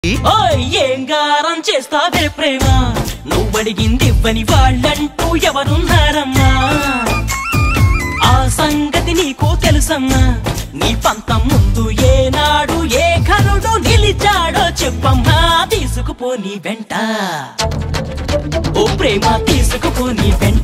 ఏం గారం చేస్తావే ప్రేమ, నువ్వడిగింది ఇవ్వని వాళ్ళంటూ ఎవరున్నారమ్మా? ఆ సంగతి నీకు తెలుసమ్మా? నీ పంతం ముందు ఏనాడు ఏ ఘనుడు నిలిచాడో చెప్పమ్మా. తీసుకుపో నీ వెంట, ఓ ప్రేమ తీసుకుపో నీ వెంట.